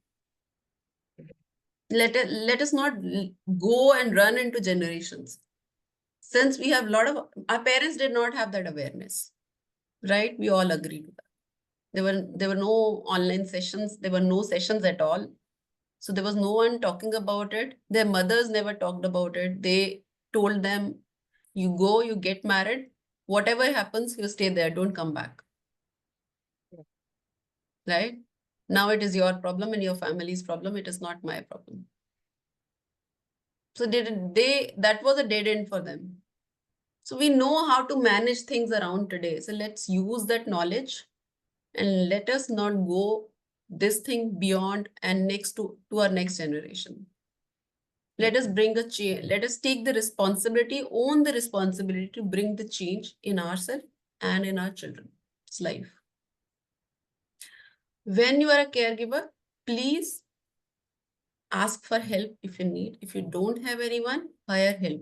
Speaker 2: Let us not go and run into generations. Since we have a lot of, our parents did not have that awareness, right? We all agree to that. There were no online sessions. There were no sessions at all. So there was no one talking about it. Their mothers never talked about it. They told them, you go, you get married. Whatever happens, you stay there. Don't come back.
Speaker 1: Yeah.
Speaker 2: Right? Now it is your problem and your family's problem. It is not my problem. So that was a dead end for them. So we know how to manage things around today. So let's use that knowledge and let us not go this thing beyond and next to our next generation. Let us bring a change. Let us take the responsibility, own the responsibility to bring the change in ourselves and in our children's life. When you are a caregiver, please ask for help if you need. If you don't have anyone, hire help.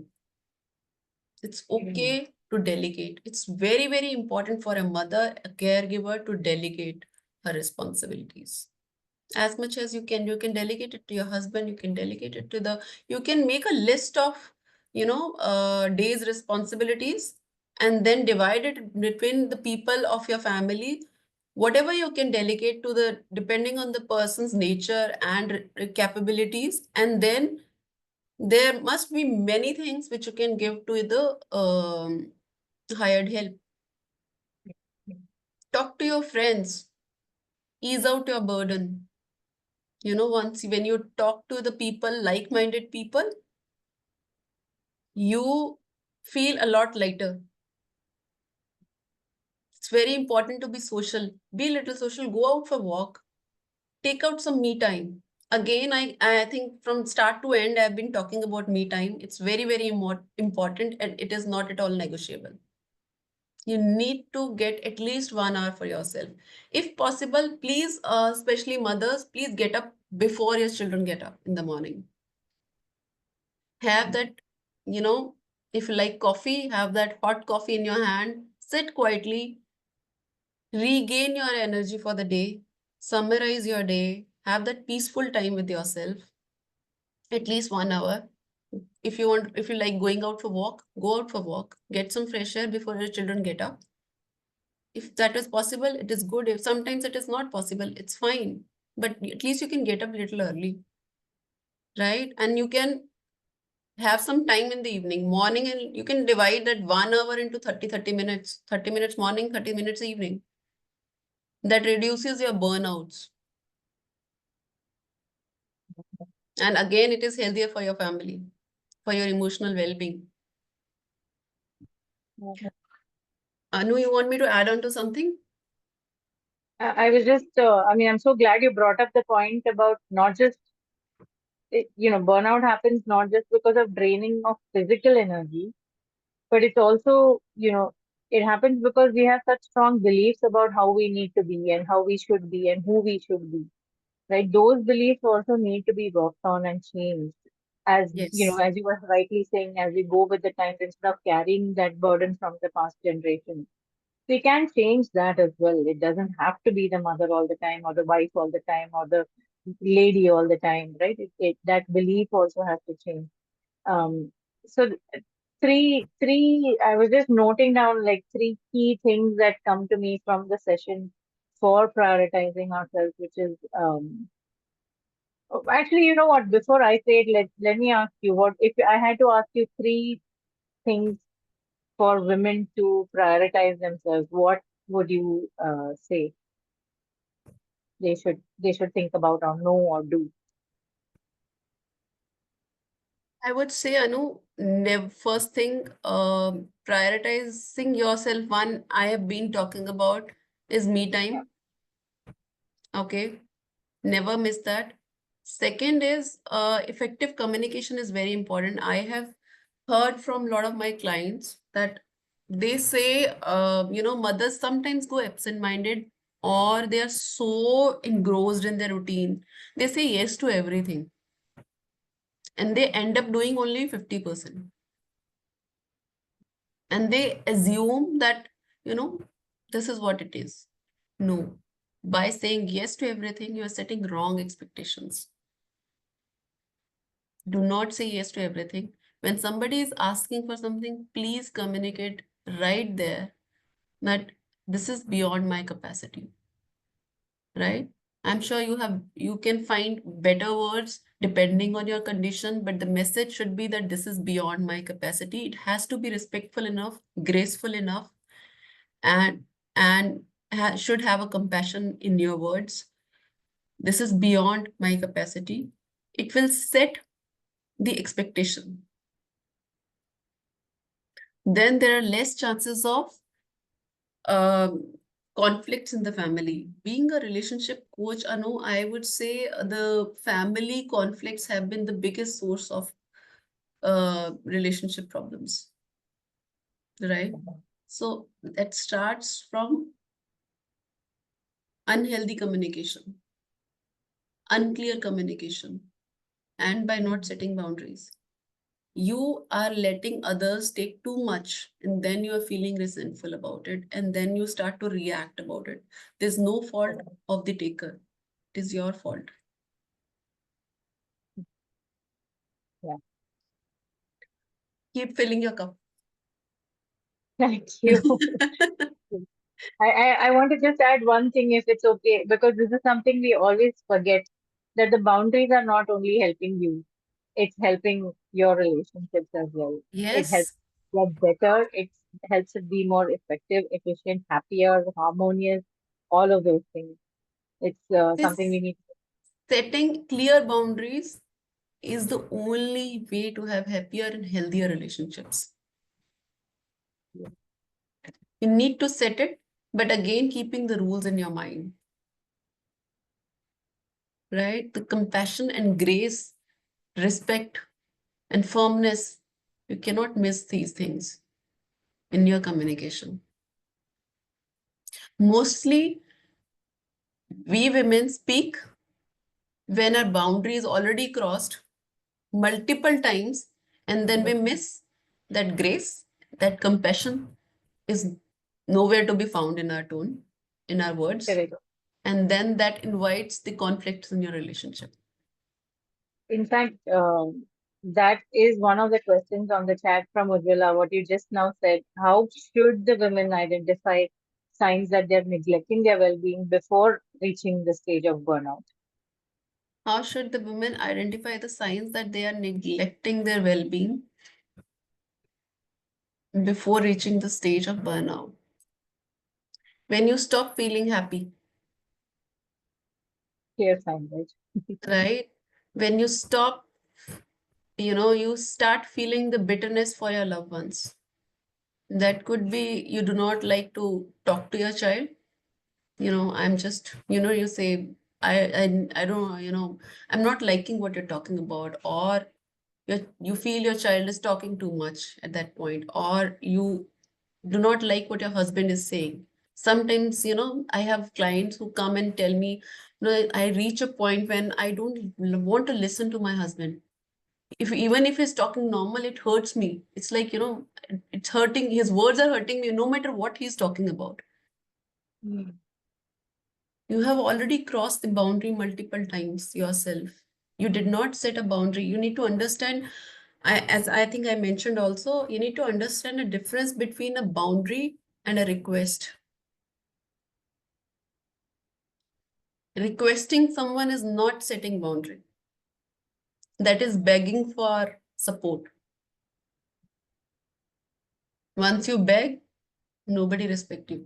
Speaker 2: It's
Speaker 1: Mm.
Speaker 2: okay to delegate. It's very, very important for a mother, a caregiver to delegate her responsibilities. As much as you can delegate it to your husband, you can delegate it to you can make a list of, days responsibilities and then divide it between the people of your family. Whatever you can delegate to depending on the person's nature and capabilities. And then there must be many things which you can give to the hired help. Talk to your friends, ease out your burden. Once when you talk to the people, like-minded people, you feel a lot lighter. It's very important to be social, be a little social, go out for walk, take out some me time. Again, I think from start to end, I've been talking about me time. It's very, very important and it is not at all negotiable. You need to get at least 1 hour for yourself. If possible, please, especially mothers, please get up before your children get up in the morning. Have that you know, if you like coffee, have that hot coffee in your hand, sit quietly, regain your energy for the day, summarize your day, have that peaceful time with yourself, at least 1 hour. If you want, if you like going out for walk, go out for walk, get some fresh air before your children get up. If that is possible, it is good. If sometimes it is not possible, it's fine. But at least you can get up a little early, right? And you can have some time in the evening, morning, and you can divide that 1 hour into 30 minutes, 30 minutes morning, 30 minutes evening. That reduces your burnouts. And again, it is healthier for your family, for your emotional well-being. Anu, you want me to add on to something?
Speaker 1: I was just, I mean, I'm so glad you brought up the point about not just, burnout happens not just because of draining of physical energy, but it's also, it happens because we have such strong beliefs about how we need to be and how we should be and who we should be, right? Those beliefs also need to be worked on and changed.
Speaker 2: Yes.
Speaker 1: As you were rightly saying, as we go with the times instead of carrying that burden from the past generation. We can change that as well. It doesn't have to be the mother all the time or the wife all the time or the lady all the time, right? That belief also has to change. So I was just noting down like three key things that come to me from the session for prioritizing ourselves, which is actually, you know what? Before I say it, let me ask you what if I had to ask you three things for women to prioritize themselves, what would you say they should think about or know or do?
Speaker 2: I would say, Anu, first thing, prioritizing yourself. One I have been talking about is me
Speaker 1: Yeah.
Speaker 2: time. Okay, never miss that. Second is effective communication is very important. I have heard from a lot of my clients that they say, mothers sometimes go absent-minded or they are so engrossed in their routine. They say yes to everything and they end up doing only 50%. And they assume that, you know, this is what it is. No. By saying yes to everything, you are setting wrong expectations. Do not say yes to everything. When somebody is asking for something, please communicate right there that this is beyond my capacity, right? I'm sure you can find better words depending on your condition, but the message should be that this is beyond my capacity. It has to be respectful enough, graceful enough, and should have a compassion in your words. This is beyond my capacity. It will set the expectation. Then there are less chances of um, conflicts in the family. Being a relationship coach, Anu, I would say the family conflicts have been the biggest source of relationship problems, right? So that starts from unhealthy communication, unclear communication, and by not setting boundaries. You are letting others take too much, and then you are feeling resentful about it, and then you start to react about it. There's no fault of the taker, it is your fault.
Speaker 1: Yeah.
Speaker 2: Keep filling your cup.
Speaker 1: Thank you. I want to just add one thing if it's okay, because this is something we always forget, that the boundaries are not only helping you, it's helping your relationships as well. It helps
Speaker 2: Yes,
Speaker 1: get better, it helps it be more effective, efficient, happier, harmonious, all of those things. It's something
Speaker 2: this
Speaker 1: we need
Speaker 2: setting clear boundaries is the only way to have happier and healthier relationships.
Speaker 1: to.
Speaker 2: You need to set it, but again, keeping the rules in your mind, right? The compassion and grace, respect and firmness, you cannot miss these things in your communication. Mostly, we women speak when our boundary is already crossed multiple times And then we miss that grace, that compassion is nowhere to be found in our tone, in our words.
Speaker 1: Correct.
Speaker 2: And then that invites the conflicts in your relationship.
Speaker 1: In fact, that is one of the questions on the chat from Ujjwala, what you just now said. How should the women identify signs that they're neglecting their well-being before reaching the stage of burnout?
Speaker 2: How should the women identify the signs that they are neglecting their well being before reaching the stage of burnout? When you stop feeling happy,
Speaker 1: Clear sign, right?
Speaker 2: right? When you stop, you start feeling the bitterness for your loved ones. That could be you do not like to talk to your child. I'm just, you say, I don't know, I'm not liking what you're talking about, or you feel your child is talking too much at that point, or you do not like what your husband is saying. Sometimes, I have clients who come and tell me, I reach a point when I don't want to listen to my husband. If even if he's talking normal, it hurts me. It's like, it's hurting. His words are hurting me no matter what he's talking about.
Speaker 1: Mm.
Speaker 2: You have already crossed the boundary multiple times yourself. You did not set a boundary. You need to understand, as I think I mentioned also, you need to understand a difference between a boundary and a request. Requesting someone is not setting boundary. That is begging for support. Once you beg, nobody respect you.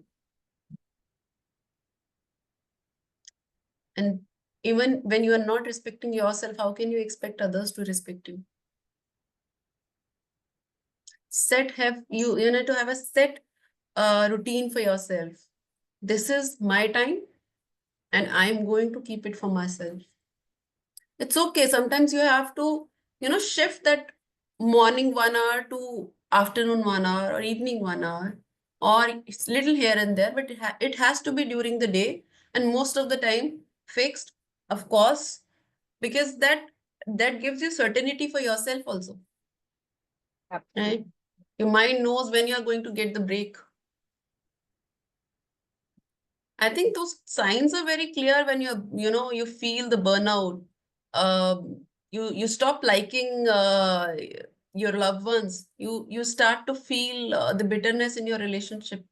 Speaker 2: And even when you are not respecting yourself, how can you expect others to respect you? You need to have a set routine for yourself. This is my time, and I'm going to keep it for myself. It's okay. Sometimes you have to, shift that morning 1 hour to afternoon 1 hour or evening 1 hour, or it's little here and there, but it has to be during the day and most of the time fixed, of course, because that gives you certainty for yourself also, right?
Speaker 1: Absolutely.
Speaker 2: Your mind knows when you're going to get the break. I think those signs are very clear when you feel the burnout. You stop liking your loved ones. You start to feel the bitterness in your relationship.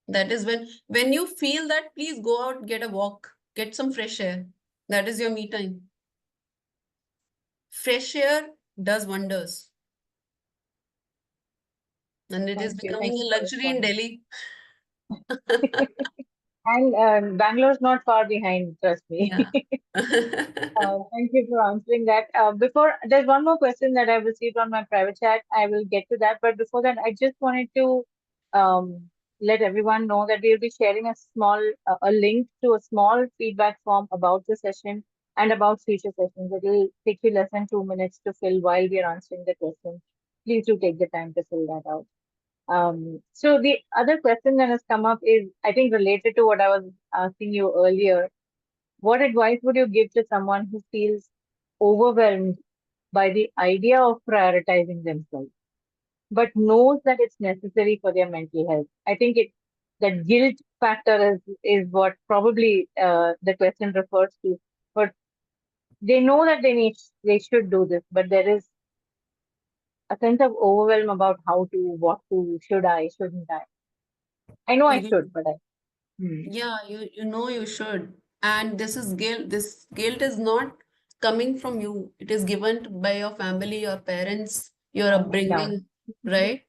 Speaker 2: That is when you feel that, please go out, get a walk, get some fresh air. That is your me time. Fresh air does wonders, and it is
Speaker 1: Thank you. Thank
Speaker 2: becoming
Speaker 1: you
Speaker 2: a
Speaker 1: for
Speaker 2: luxury in
Speaker 1: responding.
Speaker 2: Delhi.
Speaker 1: And Bangalore's not far behind, trust me.
Speaker 2: Yeah.
Speaker 1: Thank you for answering that. Before, there's one more question that I've received on my private chat. I will get to that. But before that, I just wanted to let everyone know that we'll be sharing a link to a small feedback form about the session and about future sessions. It will take you less than 2 minutes to fill while we are answering the question. Please do take the time to fill that out. So the other question that has come up is, I think, related to what I was asking you earlier. What advice would you give to someone who feels overwhelmed by the idea of prioritizing themselves, but knows that it's necessary for their mental health? I think that guilt factor is what probably the question refers to. But they know that they should do this, but there is a sense of overwhelm about how to, what to, should I, shouldn't I? I know I
Speaker 2: You
Speaker 1: should, but I. Hmm.
Speaker 2: Yeah, you know you should. And this is guilt. This guilt is not coming from you. It is given by your family, your parents, your
Speaker 1: Handed down.
Speaker 2: upbringing, right?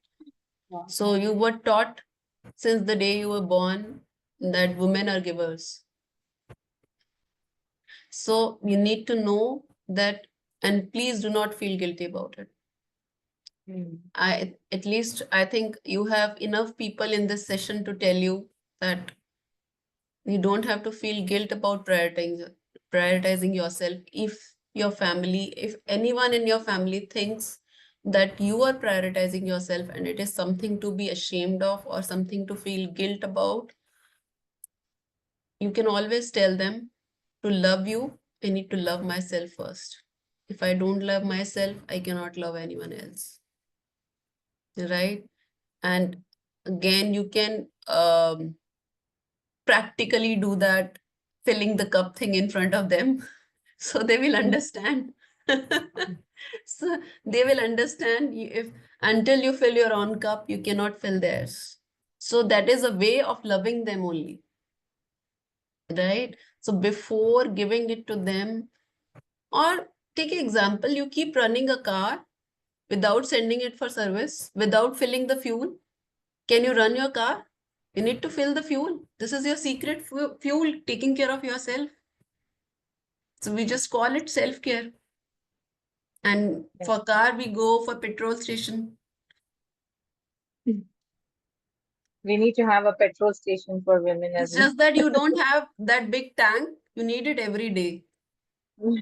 Speaker 1: Yeah.
Speaker 2: So you were taught since the day you were born that women are givers. So you need to know that, and please do not feel guilty about it.
Speaker 1: Hmm.
Speaker 2: At least I think you have enough people in this session to tell you that you don't have to feel guilt about prioritizing yourself. If anyone in your family thinks that you are prioritizing yourself and it is something to be ashamed of or something to feel guilt about, you can always tell them, to love you, I need to love myself first. If I don't love myself, I cannot love anyone else. Right? And again, you can practically do that, filling the cup thing in front of them. So they will understand. So they will understand if until you fill your own cup, you cannot fill theirs. So that is a way of loving them only, right? So before giving it to them, or take an example, you keep running a car without sending it for service, without filling the fuel. Can you run your car? You need to fill the fuel. This is your secret fuel, taking care of yourself. So we just call it self-care. And
Speaker 1: Yeah.
Speaker 2: for car, we go for petrol station.
Speaker 1: We need to have a petrol station for women as
Speaker 2: It's just that you don't have that big tank. You need it every day.
Speaker 1: well.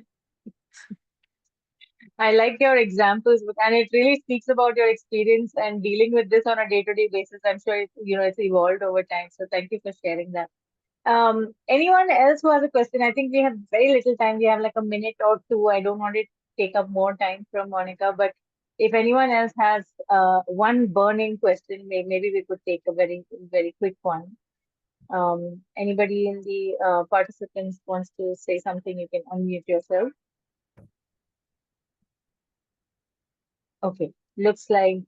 Speaker 1: I like your examples, and it really speaks about your experience and dealing with this on a day-to-day basis. I'm sure it's evolved over time. So thank you for sharing that. Anyone else who has a question? I think we have very little time. We have like a minute or two. I don't want to take up more time from Monica, but if anyone else has one burning question, maybe we could take a very, very quick one. Anybody in the participants wants to say something, you can unmute yourself. Okay, looks like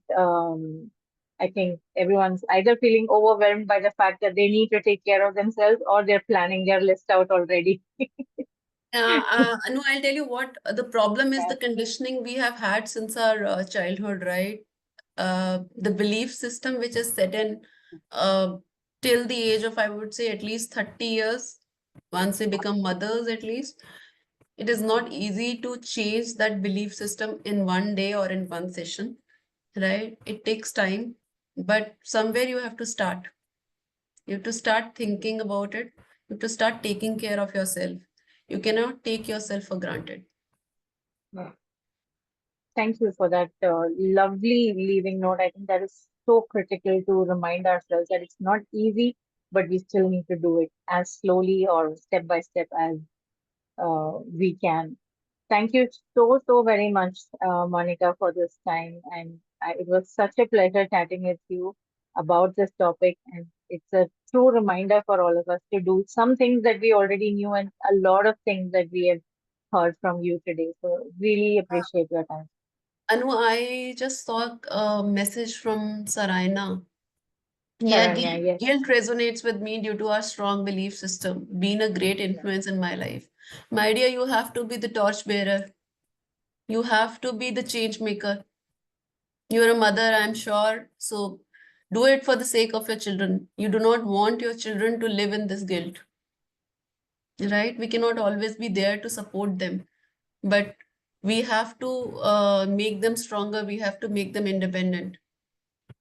Speaker 1: I think everyone's either feeling overwhelmed by the fact that they need to take care of themselves or they're planning their list out already.
Speaker 2: No, I'll tell you what the problem is,
Speaker 1: Yeah.
Speaker 2: the conditioning we have had since our childhood, right? The belief system which is set in uh, till the age of, I would say, at least 30 years, once we become mothers, at least. It is not easy to change that belief system in one day or in one session, right? It takes time, but somewhere you have to start. You have to start thinking about it. You have to start taking care of yourself. You cannot take yourself for granted.
Speaker 1: Yeah. Thank you for that lovely leaving note. I think that is so critical to remind ourselves that it's not easy, but we still need to do it as slowly or step by step as we can. Thank you so, so very much, Monica, for this time. And it was such a pleasure chatting with you about this topic. And it's a true reminder for all of us to do some things that we already knew and a lot of things that we have heard from you today. So, really appreciate your time.
Speaker 2: Anu, I just saw a message from Saraina. Yeah,
Speaker 1: Saranya, yes.
Speaker 2: guilt resonates with me due to our strong belief system, being a great
Speaker 1: Yeah.
Speaker 2: influence in my life. My dear, you have to be the torchbearer. You have to be the change maker. You're a mother, I'm sure. So do it for the sake of your children. You do not want your children to live in this guilt, right? We cannot always be there to support them, but we have to make them stronger. We have to make them independent,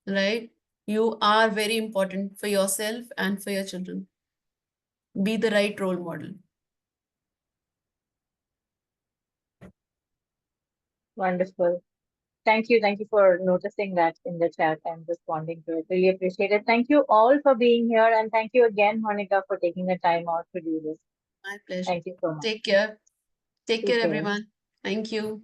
Speaker 2: right? You are very important for yourself and for your children. Be the right role model.
Speaker 1: Wonderful. Thank you. Thank you for noticing that in the chat and responding to it. Really appreciate it. Thank you all for being here. And thank you again, Monica, for taking the time out to do this.
Speaker 2: My pleasure.
Speaker 1: Thank you so much.
Speaker 2: Take care. Take
Speaker 1: Take
Speaker 2: care,
Speaker 1: care.
Speaker 2: everyone. Thank you.